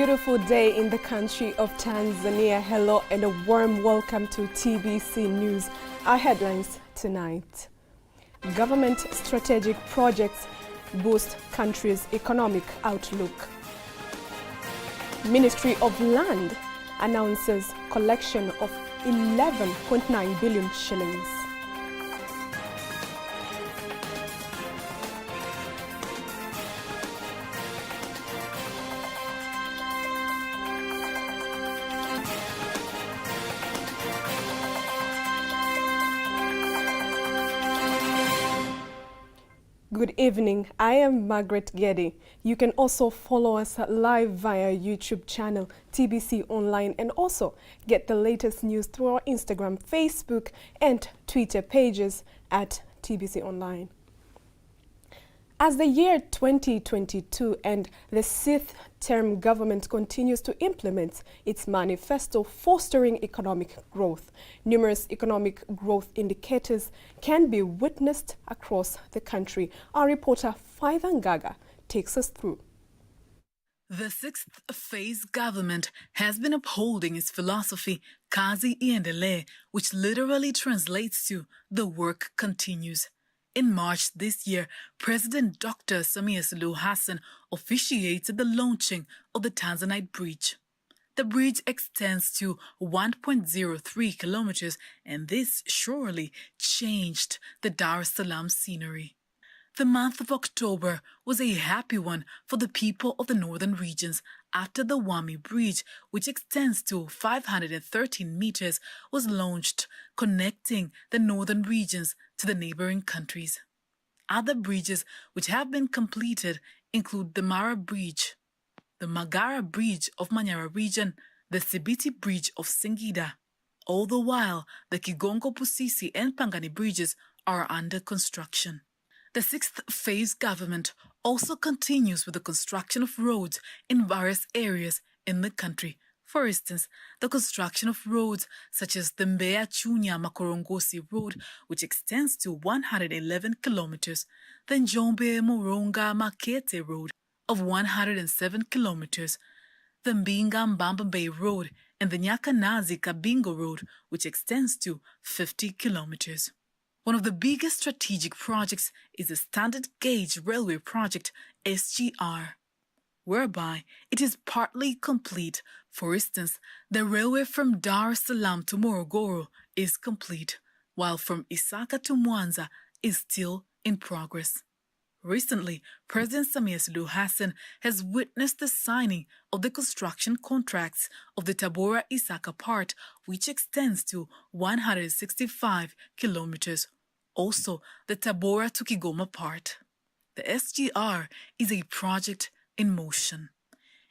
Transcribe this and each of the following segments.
beautiful day in the country of Tanzania. Hello and a warm welcome to TBC News. Our headlines tonight. Government strategic projects boost country's economic outlook. Ministry of Land announces collection of 11.9 billion shillings. Good evening, I am Margaret Geddy. You can also follow us live via YouTube channel TBConline and also get the latest news through our Instagram, Facebook and Twitter pages at TBConline. As the year 2022 and the sixth term government continues to implement its manifesto fostering economic growth, numerous economic growth indicators can be witnessed across the country. Our reporter Faitha Ngaga takes us through. The sixth phase government has been upholding its philosophy, Kazi Iendelee, which literally translates to the work continues. In March this year, President Dr. Samia Suluhu Hassan officiated the launching of the Tanzanite Bridge. The bridge extends to 1.03 kilometers, and this surely changed the Dar es Salaam scenery. The month of October was a happy one for the people of the northern regions after the Wami Bridge, which extends to 513 meters, was launched, connecting the northern regions to the neighboring countries. Other bridges which have been completed include the Mara Bridge, the Magara Bridge of Manyara region, the Sibiti Bridge of Singida. All the while, the Kigongo Pusisi and Pangani bridges are under construction. The sixth phase government also continues with the construction of roads in various areas in the country. For instance, the construction of roads such as the Mbeya-Chunya-Makorongosi Road, which extends to 111 kilometers, the Njombe-Moronga-Makete Road of 107 kilometers, the Mbinga-Mbamba Bay Road, and the Nyakanazi-Kabingo Road, which extends to 50 kilometers. One of the biggest strategic projects is the Standard Gauge Railway Project, SGR, whereby it is partly complete. For instance, the railway from Dar es Salaam to Morogoro is complete, while from Isaka to Mwanza is still in progress. Recently, President Samia Suluhu Hassan has witnessed the signing of the construction contracts of the Tabora-Isaka part, which extends to 165 kilometers. Also, the Tabora to Kigoma part. The SGR is a project in motion.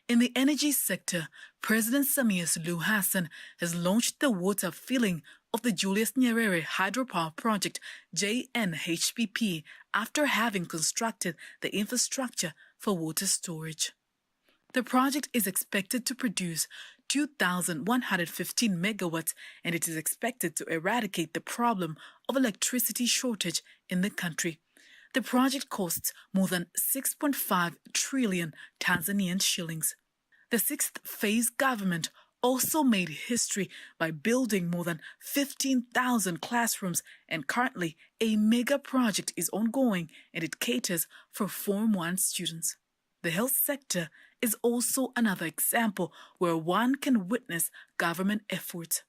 In the energy sector, President Samia Suluhu Hassan has launched the water filling of the Julius Nyerere Hydropower Project, JNHPP, after having constructed the infrastructure for water storage. The project is expected to produce 2,115 megawatts, and it is expected to eradicate the problem of electricity shortage in the country. The project costs more than 6.5 trillion Tanzanian shillings. The sixth phase government also made history by building more than 15,000 classrooms, and currently a mega project is ongoing and it caters for Form 1 students. The health sector is also another example where one can witness government efforts.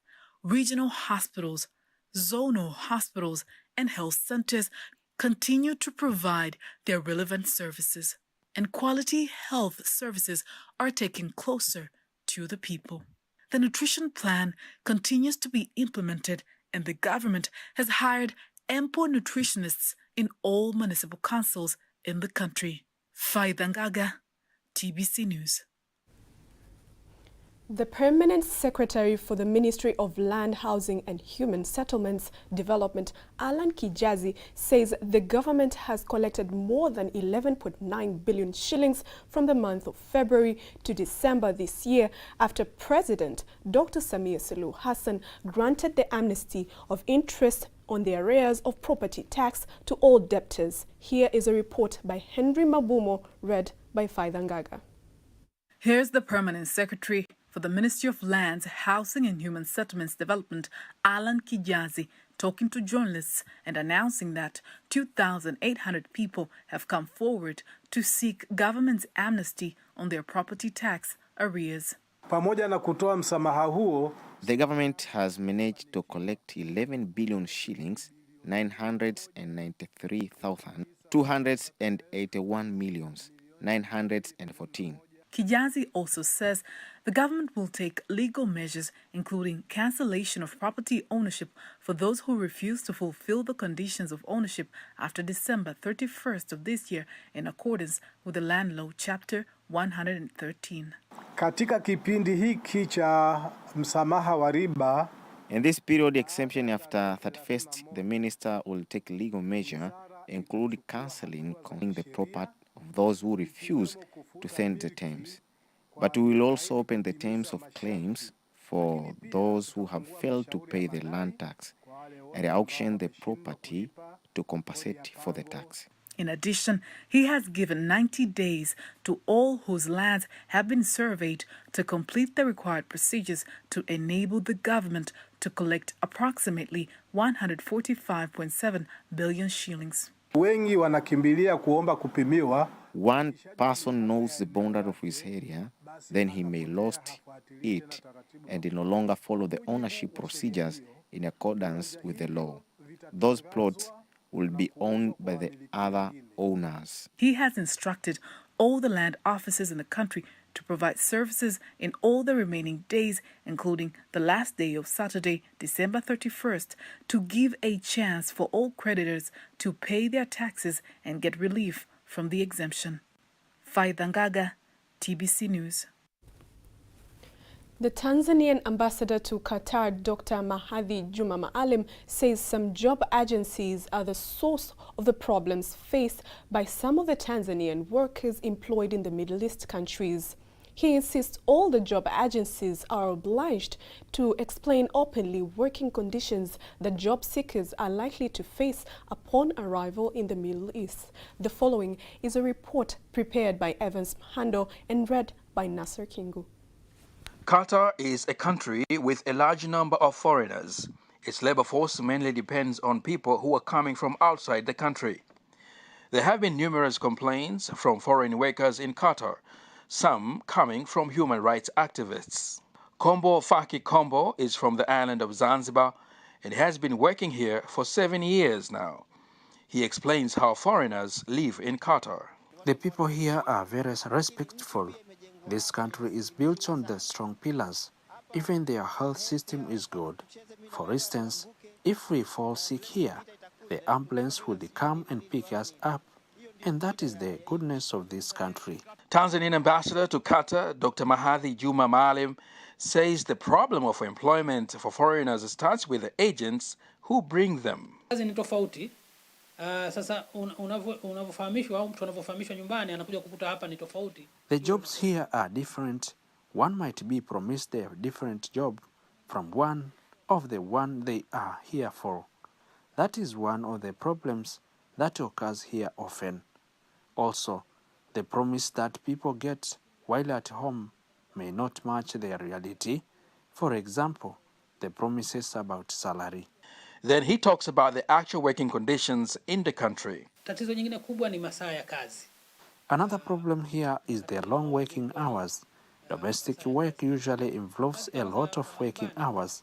Regional hospitals, zonal hospitals, and health centers continue to provide their relevant services, and quality health services are taken closer to the people. The nutrition plan continues to be implemented, and the government has hired ample nutritionists in all municipal councils in the country. Faitha Ngaga, TBC News. The Permanent Secretary for the Ministry of Land, Housing and Human Settlements Development, Alan Kijazi, says the government has collected more than 11.9 billion shillings from the month of February to December this year after President Dr. Samia Suluhu Hassan granted the amnesty of interest on the arrears of property tax to all debtors. Here is a report by Henry Mabumo, read by Faitha Ngaga. Here's the Permanent Secretary for the Ministry of Lands, Housing and Human Settlements Development, Alan Kijazi, talking to journalists and announcing that 2,800 people have come forward to seek government's amnesty on their property tax arrears. Pamoja na kutoa msamaha huo, the government has managed to collect 11 billion shillings, 993,281 millions, 914. Kijazi also says the government will take legal measures, including cancellation of property ownership for those who refuse to fulfill the conditions of ownership after December 31st of this year, in accordance with the Land Law Chapter 113. Katika kipindi hiki cha msamaha wa riba, in this period exemption after 31st, the minister will take legal measure, including cancelling the property of those who refuse to send the terms. But we will also open the terms of claims for those who have failed to pay the land tax and auction the property to compensate for the tax. In addition, he has given 90 days to all whose lands have been surveyed to complete the required procedures to enable the government to collect approximately 145.7 billion shillings. Wengi wanakimbilia kuomba kupimiwa. One person knows the boundary of his area, then he may lost it and no longer follow the ownership procedures in accordance with the law. Those plots will be owned by the other owners. He has instructed all the land offices in the country to provide services in all the remaining days, including the last day of Saturday, December 31st, to give a chance for all creditors to pay their taxes and get relief from the exemption. Faida Ngaga, TBC News. The Tanzanian ambassador to Qatar, Dr. Mahadi Juma Maalim, says some job agencies are the source of the problems faced by some of the Tanzanian workers employed in the Middle East countries. He insists all the job agencies are obliged to explain openly working conditions that job seekers are likely to face upon arrival in the Middle East. The following is a report prepared by Evans Mhando and read by Nasser Kingu. Qatar is a country with a large number of foreigners. Its labor force mainly depends on people who are coming from outside the country. There have been numerous complaints from foreign workers in Qatar, some coming from human rights activists. Kombo Faki Kombo is from the island of Zanzibar and has been working here for 7 years now. He explains how foreigners live in Qatar. The people here are very respectful. This country is built on the strong pillars. Even their health system is good. For instance, if we fall sick here, the ambulance will come and pick us up. And that is the goodness of this country. Tanzanian ambassador to Qatar, Dr. Mahadi Juma Maalim, says the problem of employment for foreigners starts with the agents who bring them. The jobs here are different. One might be promised a different job from one of the one they are here for. That is one of the problems that occurs here often. Also, the promise that people get while at home may not match their reality. For example, the promises about salary. Then he talks about the actual working conditions in the country. Another problem here is the long working hours. Domestic work usually involves a lot of working hours,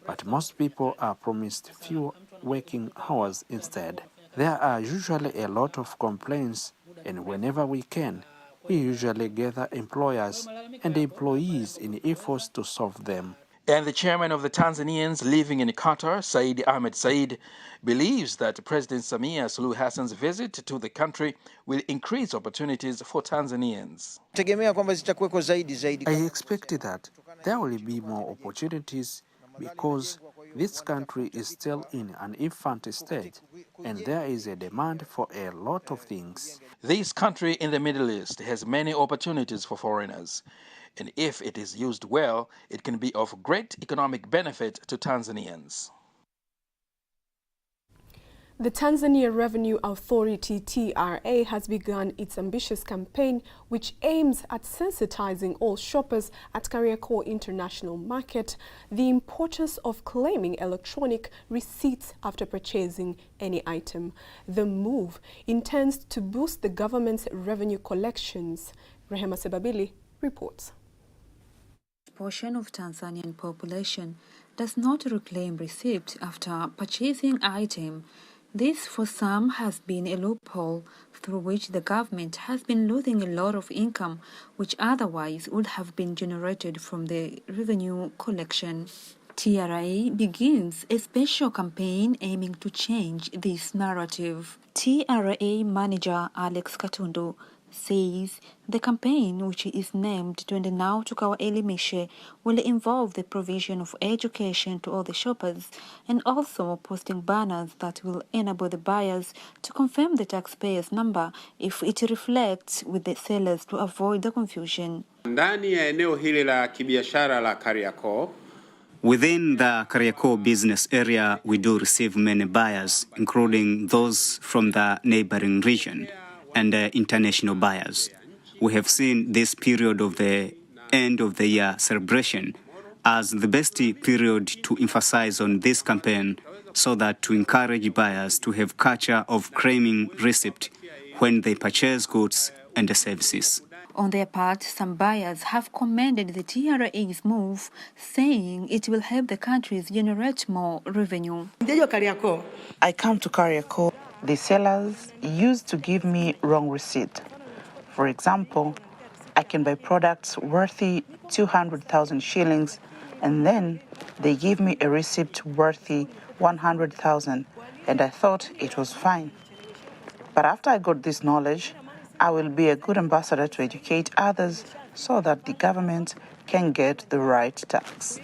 but most people are promised few working hours instead. There are usually a lot of complaints, and whenever we can, we usually gather employers and employees in efforts to solve them. And the chairman of the Tanzanians living in Qatar, Said Ahmed Said, believes that President Samia Suluhu Hassan's visit to the country will increase opportunities for Tanzanians. I expect that there will be more opportunities because this country is still in an infant stage and there is a demand for a lot of things. This country in the Middle East has many opportunities for foreigners. And if it is used well, it can be of great economic benefit to Tanzanians. The Tanzania Revenue Authority, TRA, has begun its ambitious campaign which aims at sensitizing all shoppers at Kariakoo International Market the importance of claiming electronic receipts after purchasing any item. The move intends to boost the government's revenue collections. Rehema Sebabili reports. A portion of Tanzanian population does not reclaim receipt after purchasing item. This, for some, has been a loophole through which the government has been losing a lot of income which otherwise would have been generated from the revenue collection. TRA begins a special campaign aiming to change this narrative. TRA manager Alex Katundu says the campaign, which is named Twende Now Tukawaelimishe, will involve the provision of education to all the shoppers and also posting banners that will enable the buyers to confirm the taxpayer's number if it reflects with the sellers to avoid the confusion. Ndani ya eneo hili la kibiashara la Kariakoo, within the Kariakoo business area, we do receive many buyers, including those from the neighboring region and international buyers. We have seen this period of the end of the year celebration as the best period to emphasize on this campaign so that to encourage buyers to have culture of claiming receipt when they purchase goods and services. On their part, some buyers have commended the TRA's move, saying it will help the countries generate more revenue. I come to Kariakoo. The sellers used to give me wrong receipt. For example, I can buy products worthy 200,000 shillings and then they give me a receipt worthy 100,000 and I thought it was fine. But after I got this knowledge, I will be a good ambassador to educate others so that the government can get the right tax.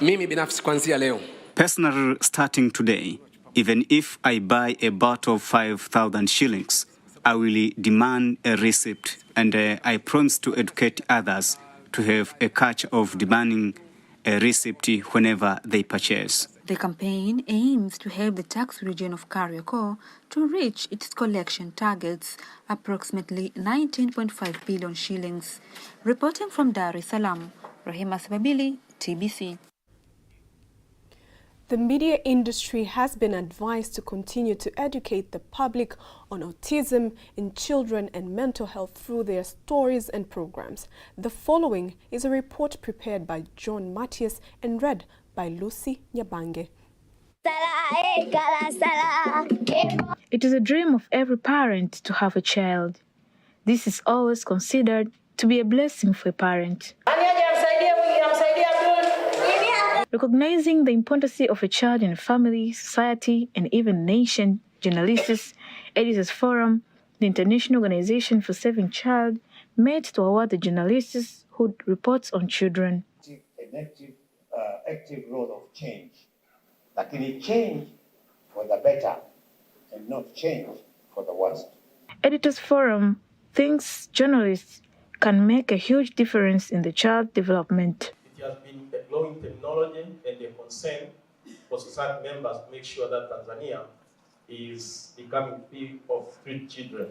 Personally, starting today, even if I buy a bottle of 5,000 shillings, I will demand a receipt and I promise to educate others to have a culture of demanding a receipt whenever they purchase. The campaign aims to help the tax region of Kariakoo to reach its collection targets, approximately 19.5 billion shillings. Reporting from Dar es Salaam, Rehema Sebabili, TBC. The media industry has been advised to continue to educate the public on autism in children and mental health through their stories and programs. The following is a report prepared by John Matthias and read by Lucy Nyabange. It is a dream of every parent to have a child. This is always considered to be a blessing for a parent. Recognizing the importance of a child in a family, society, and even nation, Journalists Editors Forum, the International Organization for Saving Child, met to award the journalists who reports on children. Active role of change. Lakini change for the better and not change for the worst. Editors Forum thinks journalists can make a huge difference in the child development. It has been a growing technology and a concern for society members to make sure that Tanzania is becoming free of street children.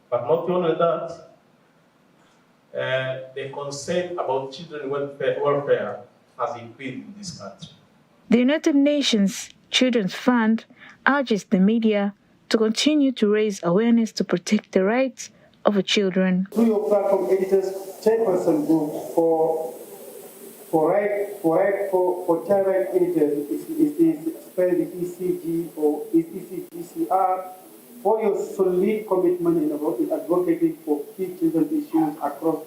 But not only that, the concern about children welfare has increased in this country. The United Nations Children's Fund urges the media to continue to raise awareness to protect the rights of children. Through your platform, editors, chairperson group for child rights editors is spelled ECG or is ECGCR, for your solid commitment in advocating for key children's issues across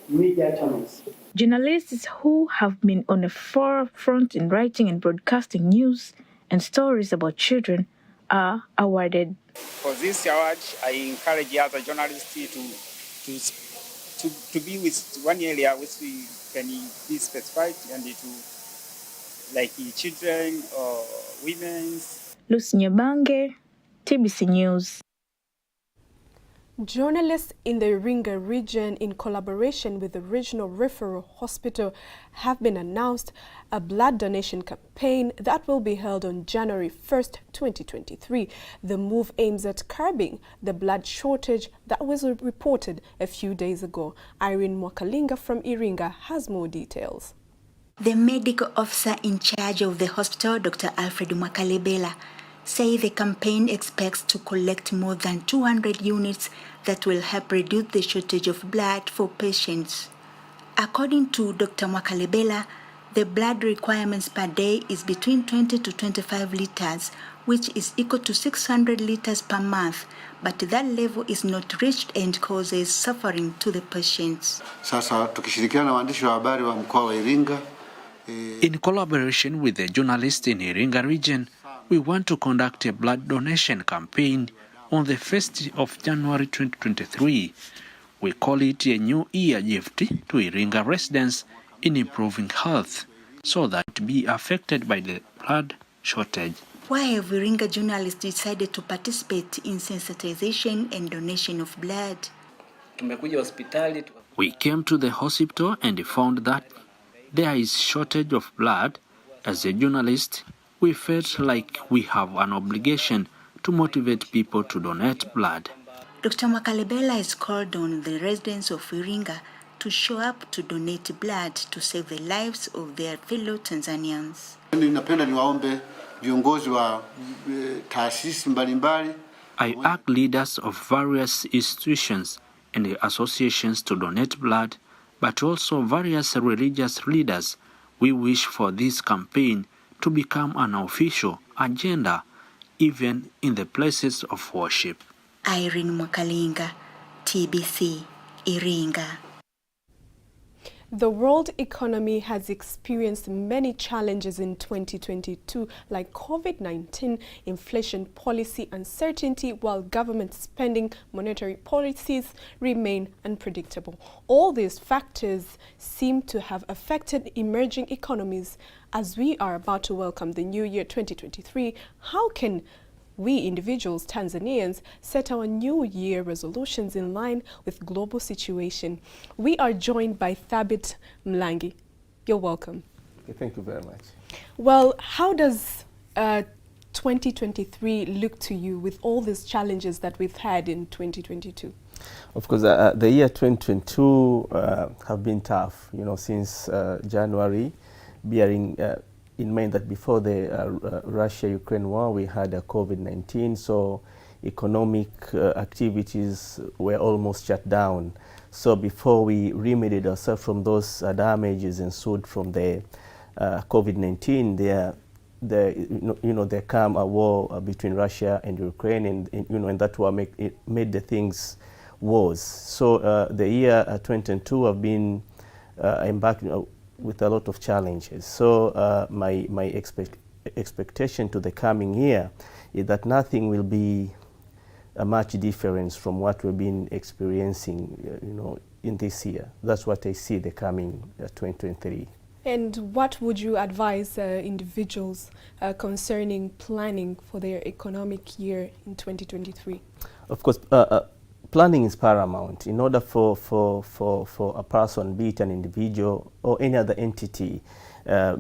media channels. Journalists who have been on the forefront in writing and broadcasting news and stories about children are awarded. For this award, I encourage other journalists to be with one area which we can be specified and to like children or women. Lucy Nyabange, TBC News. Journalists in the Iringa region, in collaboration with the Regional Referral Hospital, have been announced a blood donation campaign that will be held on January 1st, 2023. The move aims at curbing the blood shortage that was reported a few days ago. Irene Mwakalinga from Iringa has more details. The medical officer in charge of the hospital, Dr. Alfred Mwakalebela, say the campaign expects to collect more than 200 units that will help reduce the shortage of blood for patients. According to Dr. Mwakalebela, the blood requirements per day is between 20 to 25 liters, which is equal to 600 liters per month, but that level is not reached and causes suffering to the patients. Sasa tukishirikiana na waandishi wa habari wa mkoa wa Iringa, in collaboration with the journalists in Iringa region, we want to conduct a blood donation campaign on the 1st of January 2023. We call it a new year gift to Iringa residents in improving health so that be affected by the blood shortage. Why have Iringa journalists decided to participate in sensitization and donation of blood? We came to the hospital and found that there is shortage of blood. As a journalist, we felt like we have an obligation to motivate people to donate blood. Dr. Mwakalebela has called on the residents of Iringa to show up to donate blood to save the lives of their fellow Tanzanians. Ninapenda niwaombe viongozi wa taasisi mbalimbali. I ask leaders of various institutions and associations to donate blood, but also various religious leaders. We wish for this campaign to become an official agenda, even in the places of worship. Irene Mwakalinga, TBC, Iringa. The world economy has experienced many challenges in 2022, like COVID-19, inflation policy uncertainty, while government spending, monetary policies remain unpredictable. All these factors seem to have affected emerging economies. As we are about to welcome the new year 2023, how can we individuals, Tanzanians, set our new year resolutions in line with global situation? We are joined by Thabit Mlangi. You're welcome. Okay, thank you very much. Well, how does 2023 look to you with all these challenges that we've had in 2022? Of course, the year 2022 have been tough, you know, since January, bearing in mind that before the Russia-Ukraine war, we had a COVID-19, so economic activities were almost shut down. So before we remedied ourselves from those damages ensued from the COVID-19, there came a war between Russia and Ukraine, and that war made the things worse. So the year 2022 have been embarked with a lot of challenges. So my expectation to the coming year is that nothing will be a much difference from what we've been experiencing, in this year. That's what I see the coming 2023. And what would you advise individuals concerning planning for their economic year in 2023? Of course, planning is paramount. In order for a person, be it an individual or any other entity,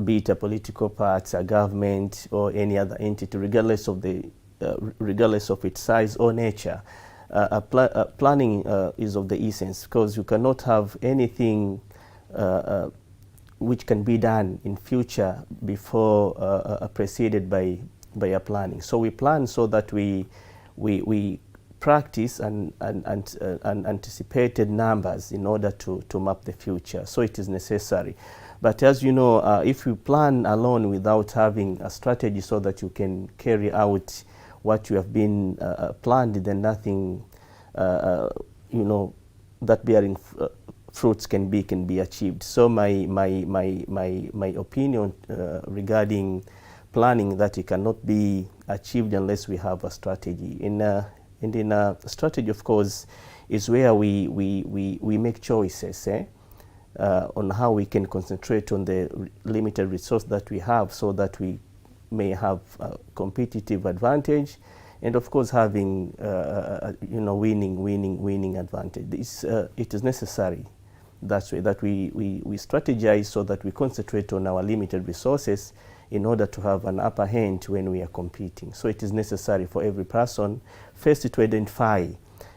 be it a political party, a government, or any other entity, regardless of its size or nature, planning is of the essence, because you cannot have anything which can be done in future before preceded by a planning. So we plan so that we practice and anticipated numbers in order to map the future. So it is necessary. But as you know, if you plan alone without having a strategy so that you can carry out what you have been planned, then nothing, that bearing fruits can be achieved. So my opinion regarding planning, that it cannot be achieved unless we have a strategy. And in a strategy, of course, is where we make choices on how we can concentrate on the limited resource that we have, so that we may have a competitive advantage and of course having winning advantage. It is necessary that way that we strategize so that we concentrate on our limited resources in order to have an upper hand when we are competing. So it is necessary for every person first to identify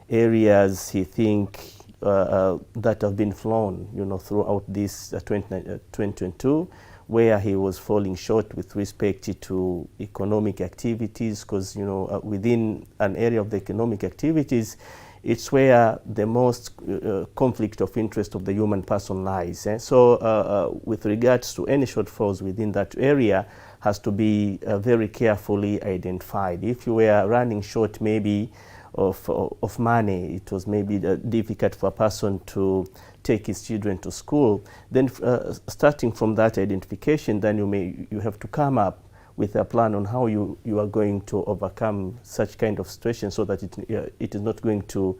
areas he think that have been flown, throughout this 2022, where he was falling short with respect to economic activities, because within an area of the economic activities, it's where the most conflict of interest of the human person lies. So with regards to any shortfalls within that area has to be very carefully identified. If you were running short maybe of money, it was maybe difficult for a person to take his children to school, then starting from that identification, then you have to come up with a plan on how you are going to overcome such kind of situation so that it is not going to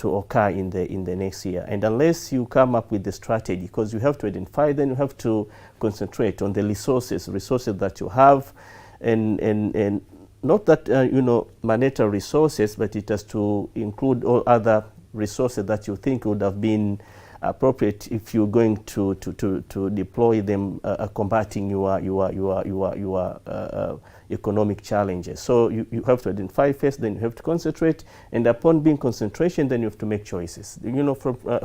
occur in the next year. And unless you come up with the strategy, because you have to identify, then you have to concentrate on the resources that you have, and not that monetary resources, but it has to include all other resources that you think would have been appropriate if you're going to deploy them combating your economic challenges. So you have to identify first, then you have to concentrate, and upon being concentration, then you have to make choices.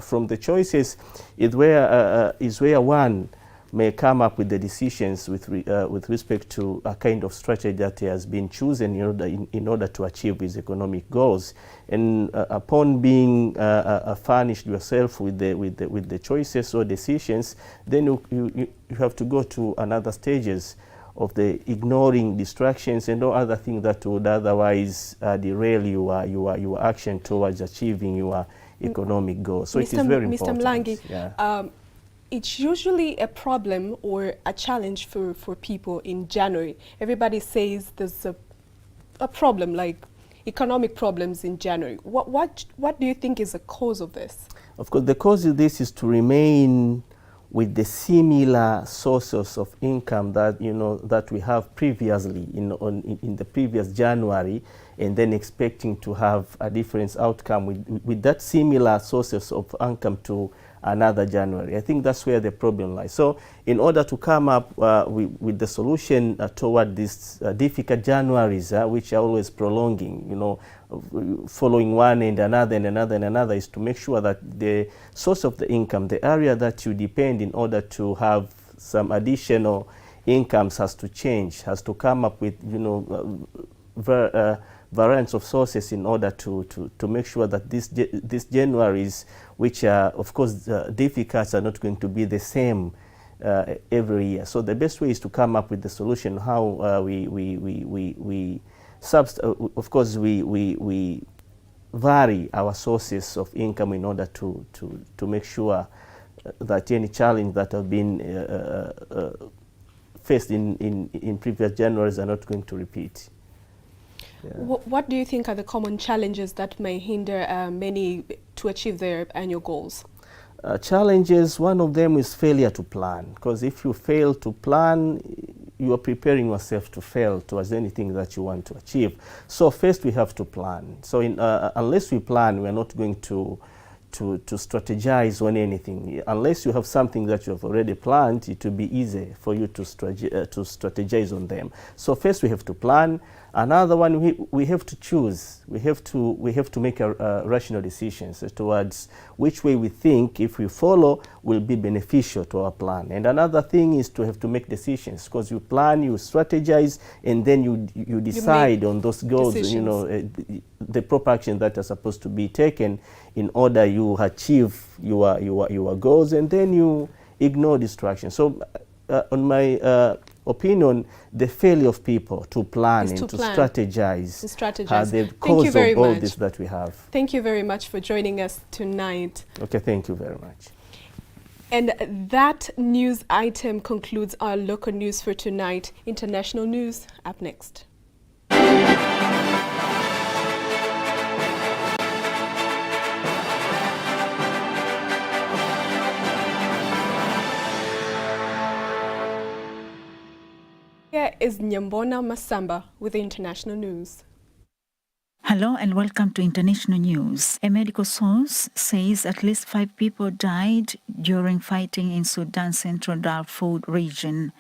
From the choices is where one may come up with the decisions with respect to a kind of strategy that has been chosen in order to achieve his economic goals. And upon being furnished yourself with the choices or decisions, then you have to go to another stages of the ignoring distractions and all other things that would otherwise derail your action towards achieving your economic goals. So it is very important. Mr. Mlangi, yeah. It's usually a problem or a challenge for people in January. Everybody says there's a problem, like economic problems in January. What do you think is the cause of this? Of course, the cause of this is to remain with the similar sources of income that that we have previously in the previous January, and then expecting to have a different outcome with that similar sources of income to another January. I think that's where the problem lies. So in order to come up with the solution toward these difficult Januaries, which are always prolonging, following one and another and another and another, is to make sure that the source of the income, the area that you depend in order to have some additional incomes, has to change, has to come up with variants of sources in order to make sure that these Januaries, which are of course difficult, are not going to be the same every year. So the best way is to come up with the solution how of course we vary our sources of income in order to make sure that any challenge that have been faced in previous Januaries are not going to repeat. Yeah. What do you think are the common challenges that may hinder many to achieve their annual goals? Challenges, one of them is failure to plan, because if you fail to plan, you are preparing yourself to fail towards anything that you want to achieve. So first we have to plan. So unless we plan, we are not going to strategize on anything. Unless you have something that you have already planned, it will be easy for you to strategize on them. So first we have to plan. Another one, we have to choose. We have to make a rational decisions towards which way we think, if we follow, will be beneficial to our plan. And another thing is to have to make decisions, because you plan, you strategize, and then you decide on those goals. The proper action that are supposed to be taken in order you achieve your goals, and then you ignore distractions. So on my opinion, the failure of people to plan and to strategize are the cause of all this that we have. Thank you very much for joining us tonight. Okay, thank you very much. And that news item concludes our local news for tonight. International news up next. Here is Nyambona Masamba with the international news. Hello and welcome to international news. A medical source says at least 5 people died during fighting in Sudan's central Darfur region.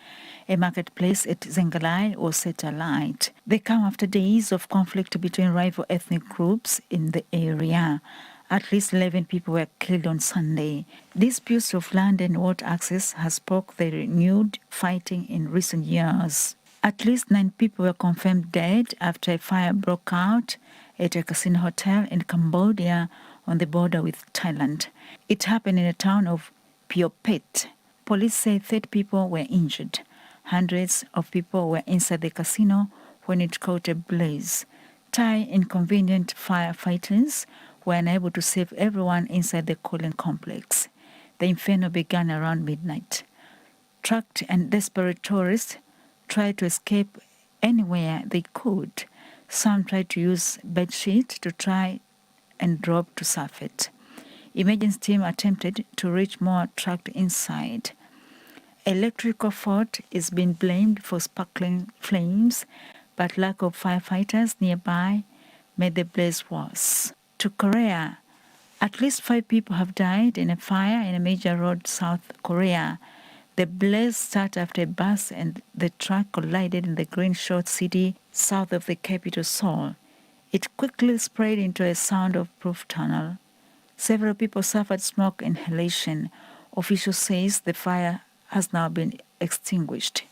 A marketplace at Zengalai was set alight. They come after days of conflict between rival ethnic groups in the area. At least 11 people were killed on Sunday. Disputes of land and water access has sparked the renewed fighting in recent years. At least 9 people were confirmed dead after a fire broke out at a casino hotel in Cambodia on the border with Thailand. It happened in the town of Piopet. Police say 30 people were injured. Hundreds of people were inside the casino when it caught a blaze. Thai inconvenient firefighters were unable to save everyone inside the cooling complex. The inferno began around midnight. Trapped and desperate tourists tried to escape anywhere they could. Some tried to use bedsheets to try and drop to surface. Emergency team attempted to reach more trapped inside. Electrical fault is being blamed for sparkling flames, but lack of firefighters nearby made the blaze worse. To Korea, at least 5 people have died in a fire in a major road South Korea. The blaze started after a bus and the truck collided in the Green Short city south of the capital Seoul. It quickly spread into a soundproof tunnel. Several people suffered smoke inhalation. Officials say the fire has now been extinguished.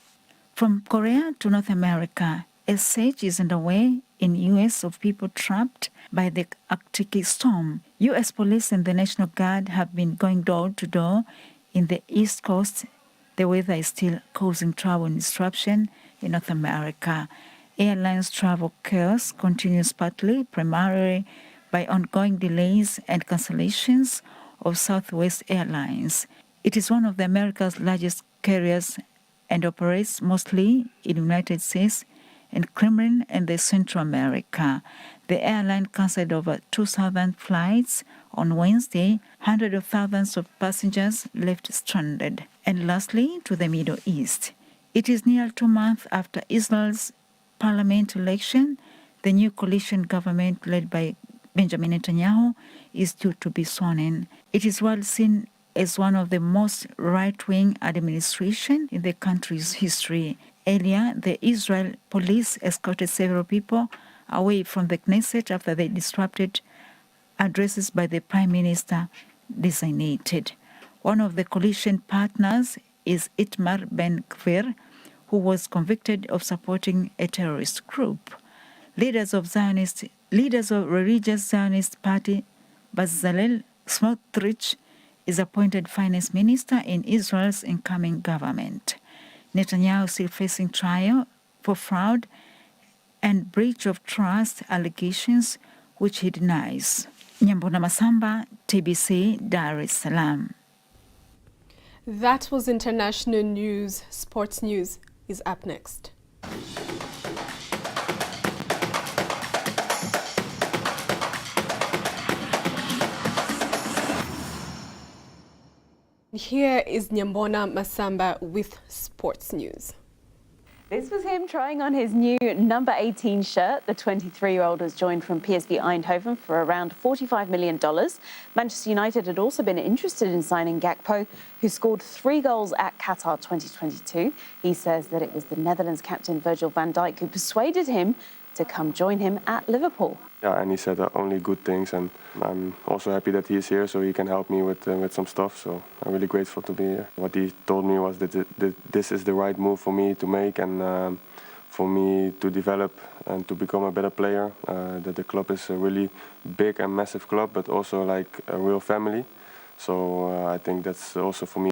From Korea to North America, a search is underway in U.S. of people trapped by the Arctic storm. U.S. police and the National Guard have been going door to door in the East Coast. The weather is still causing travel and disruption in North America. Airlines travel chaos continues partly, primarily by ongoing delays and cancellations of Southwest Airlines. It is one of America's largest carriers and operates mostly in the United States and Caribbean and Central America. The airline canceled over 2,000 flights on Wednesday. Hundreds of thousands of passengers left stranded. And lastly, to the Middle East. It is nearly 2 months after Israel's parliament election. The new coalition government led by Benjamin Netanyahu is due to be sworn in. It is well seen as one of the most right-wing administrations in the country's history. Earlier, the Israel police escorted several people away from the Knesset after they disrupted addresses by the prime minister designated. One of the coalition partners is Itamar Ben-Gvir, who was convicted of supporting a terrorist group. Leaders of religious Zionist party Bezalel Smotrich is appointed finance minister in Israel's incoming government. Netanyahu is still facing trial for fraud and breach of trust allegations, which he denies. Nyambona Masamba, TBC, Dar es Salaam. That was international news. Sports news is up next. Here is Nyambona Masamba with sports news. This was him trying on his new number 18 shirt. The 23-year-old was joined from PSV Eindhoven for around $45 million. Manchester United had also been interested in signing Gakpo, who scored 3 goals at Qatar 2022. He says that it was the Netherlands captain Virgil van Dijk who persuaded him to come join him at Liverpool. Yeah, and he said only good things, and I'm also happy that he is here so he can help me with some stuff. So I'm really grateful to be here. What he told me was that this is the right move for me to make and for me to develop and to become a better player. That the club is a really big and massive club, but also like a real family. So I think that's also for me.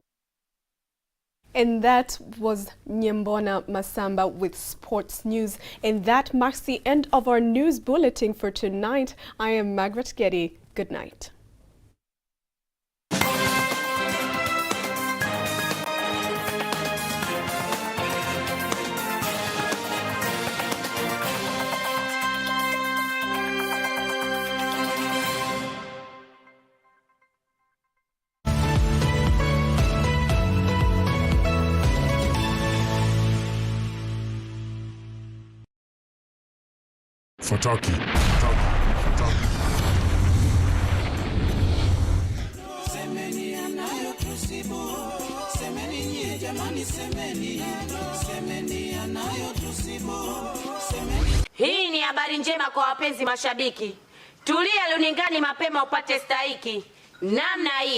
And that was Nyambona Masamba with sports news. And that marks the end of our news bulletin for tonight. I am Margaret Getty. Good night. Fataki. Hii ni habari njema kwa wapenzi mashabiki. Tulia luningani mapema upate stahiki. Namna hiyo.